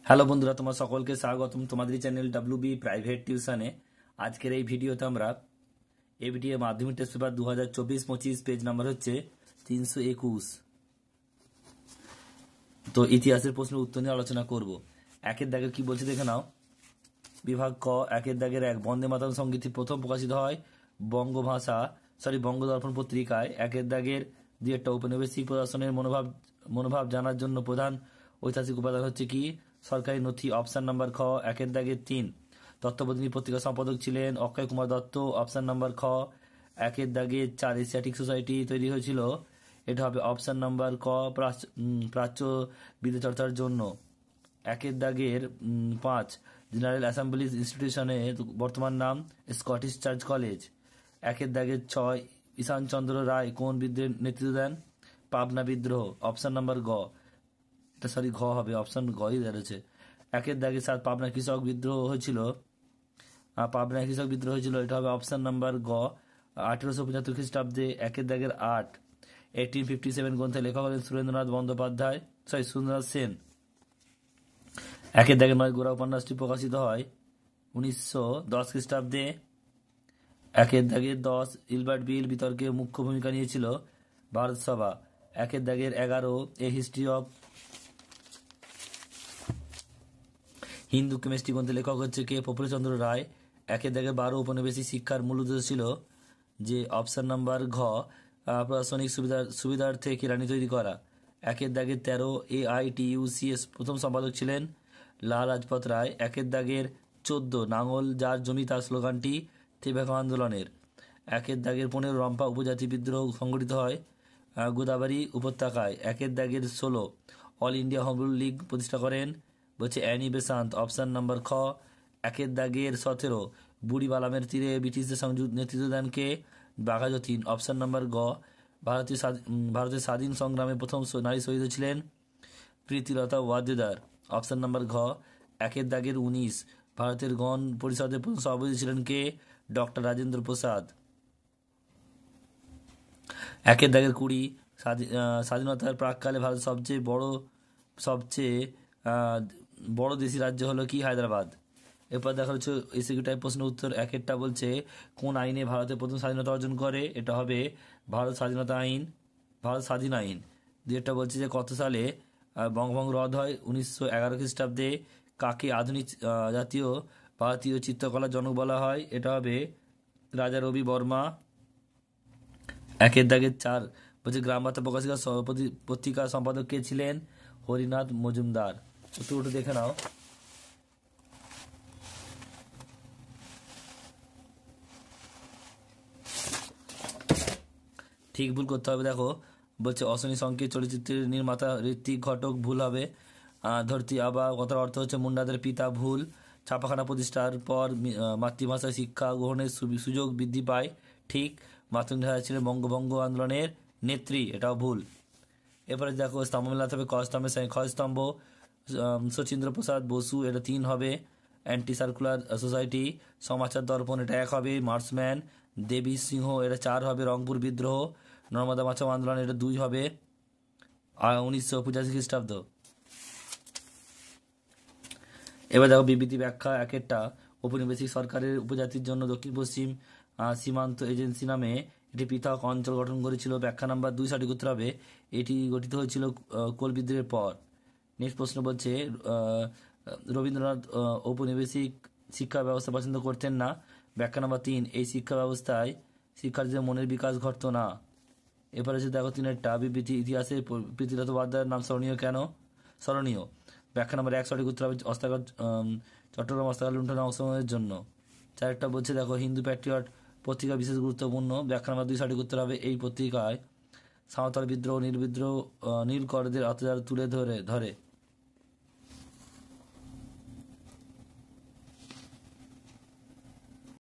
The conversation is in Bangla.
হ্যালো বন্ধুরা, তোমার সকলকে স্বাগতম তোমাদের চ্যানেল ডাব্লিউবি প্রাইভেট টিউশনে। আজকের এই ভিডিওতে আমরা এবিটিএ মাধ্যমিক টেস্ট পেপার 2024-25 পেজ নাম্বার হচ্ছে 321। তো ইতিহাসের প্রশ্নের উত্তর নিয়ে আলোচনা করব। একের দাগের কি বলছে দেখে নাও। বিভাগ ক, একের দাগের 1, বন্দে মাতরম সঙ্গীতটি প্রথম প্রকাশিত হয় বঙ্গদর্পণ পত্রিকায়। একের দাগের 2 একটা ঔপনিবেশিক প্রশাসনের মনোভাব জানার জন্য প্রধান ঐতিহাসিক উপাদান হচ্ছে কি? সরকারি নথি। অপশন নাম্বার খ। একের দাগের 3, তত্ত্ববোধিনী পত্রিকার সম্পাদক ছিলেন অক্ষয় কুমার দত্ত। অপশন নাম্বার খ। একের দাগের 4, এশিয়াটিক সোসাইটি তৈরি হয়েছিল। এটা হবে অপশন নাম্বার ক, প্রাচ্য বিদ্যা চর্চার জন্য। একের দাগের 5, জেনারেল অ্যাসেম্বলি ইনস্টিটিউশনের বর্তমান নাম স্কটিশ চার্চ কলেজ। একের দাগের 6, ঈশানচন্দ্র রায় কোন বিদ্রোহের নেতৃত্ব দেন? পাবনা বিদ্রোহ। অপশন নাম্বার গ, এটা ঘ হবে, অপশন গই দাঁড়িয়েছে। একের দাগে 7, পাবনা কৃষক বিদ্রোহ হয়েছিল। এটা হবে অপশন নাম্বার গ, 1875 খ্রিস্টাব্দে। একের দাগের 8, 1857 গ্রন্থের লেখক হলেন সুরেন্দ্রনাথ সেন। একের দাগের 9, গোরা উপন্যাসটি প্রকাশিত হয় 1910 খ্রিস্টাব্দে। একের দাগের 10, ইলবার্ট বিল বিতর্কে মুখ্য ভূমিকা নিয়েছিল ভারত সভা। একের দাগের 11, a history of Hindu chemistry গ্রন্থের লেখক হচ্ছে কে? প্রফুল্লচন্দ্র রায়। একের দাগের 12, উপনিবেশিক শিক্ষার মূল উদ্দেশ্য ছিল যে অপশন নাম্বার ঘ, প্রশাসনিক সুবিধার্থে কেরানি তৈরি করা। একের দাগের 13, AITUCS প্রথম সম্পাদক ছিলেন লাল লাজপত রায়। একের দাগের 14, নাঙল যার জমি তার স্লোগানটি ত্রিভাষা আন্দোলনের। একের দাগের 15, রম্পা উপজাতি বিদ্রোহ সংগঠিত হয় গোদাবরী উপত্যকায়। একের দাগের 16, all India home rule League প্রতিষ্ঠা করেন বলছে অ্যানি বেসান্ত। অপশন নাম্বার খ। একের দাগের 17, বুড়ি বালামের তীরে ব্রিটিশদের নেতৃত্ব দেন কে? বাঘা যতীন। অপশন নাম্বার গ, ভারতের স্বাধীন সংগ্রামে প্রথম নারী শহীদ ছিলেন প্রীতিলতা ওয়াদ্দেদার। অপশন নাম্বার ঘ। একের দাগের 19, ভারতের গণ পরিষদের প্রথম সভাপতি ছিলেন কে? ডক্টর রাজেন্দ্র প্রসাদ। একের দাগের 20, স্বাধীনতার প্রাককালে ভারতের সবচেয়ে বড় দেশি রাজ্য হলো কি? হায়দ্রাবাদ। এরপর দেখা হচ্ছে এসিকিউ টাইপ প্রশ্ন উত্তর। একেরটা বলছে কোন আইনে ভারতের প্রথম স্বাধীনতা অর্জন করে? এটা হবে ভারত স্বাধীন আইন। দুইটা বলছে যে কত সালে বঙ্গভঙ্গ রদ হয়? 1911 খ্রিস্টাব্দে। কাকে আধুনিক জাতীয় ভারতীয় চিত্রকলার জনক বলা হয়? এটা হবে রাজা রবি বর্মা। একের দাগের 4 বলছে গ্রাম বার্তা প্রকাশিকা পত্রিকার সম্পাদক কে ছিলেন? হরিনাথ মজুমদার। উত্তরটা দেখে নাও। ঠিক ভুল করতে হবে, দেখো বলছে অশনি সংকেত চলচ্চিত্রের নির্মাতা ঋত্বিক ঘটক, ভুল হবে। ধরতি আবা কথার অর্থ হচ্ছে মুন্ডাদের পিতা, ভুল। ছাপাখানা প্রতিষ্ঠার পর মাতৃভাষায় শিক্ষা গ্রহণের সুযোগ বৃদ্ধি পায়, ঠিক। মাতৃভাষা ছিলেন বঙ্গভঙ্গ আন্দোলনের নেত্রী, এটাও ভুল। এরপরে দেখো স্তম্ভ মেলাতে হবে ক স্তম্ভের খ স্তম্ভ শচীন্দ্র প্রসাদ বসু, এটা 3 হবে। অ্যান্টি সার্কুলার সোসাইটি সমাচার দর্পণ, এটা 1 হবে। মার্সম্যান দেবী সিংহ, এটা 4 হবে। রংপুর বিদ্রোহ নর্মদা বাঁচাও আন্দোলন, এটা 2 হবে। 1985 খ্রিস্টাব্দ। এবার দেখো বিবৃতি ব্যাখ্যা। একেরটা, ঔপনিবেশিক সরকারের উপজাতির জন্য দক্ষিণ পশ্চিম সীমান্ত এজেন্সি নামে এটি পৃথক অঞ্চল গঠন করেছিল। ব্যাখ্যা নাম্বার 2 সঠিক উত্তর হবে। এটি গঠিত হয়েছিল কোল বিদ্রোহের পর। নেক্সট প্রশ্ন বলছে রবীন্দ্রনাথ ঔপনিবেশিক শিক্ষা ব্যবস্থা পছন্দ করতেন না। ব্যাখ্যা নাম্বার 3, এই শিক্ষা ব্যবস্থায় শিক্ষার্থীদের মনের বিকাশ ঘটত না। এরপরে হচ্ছে দেখো 3-টা বিবৃতি। ইতিহাসে প্রীতিলতা ওয়াদ্দেদার নাম স্মরণীয়। ব্যাখ্যা নাম্বার 1 সঠিক উত্তর হবে চট্টগ্রাম অস্ত্রাগার লুণ্ঠনে অংশগ্রহণের জন্য। 4-টা বলছে দেখো হিন্দু প্যাট্রিয়ট পত্রিকা বিশেষ গুরুত্বপূর্ণ। ব্যাখ্যা নাম্বার 2 সঠিক উত্তর হবে। এই পত্রিকায় সাঁওতাল বিদ্রোহ নীলকরদের অত্যাচার তুলে ধরে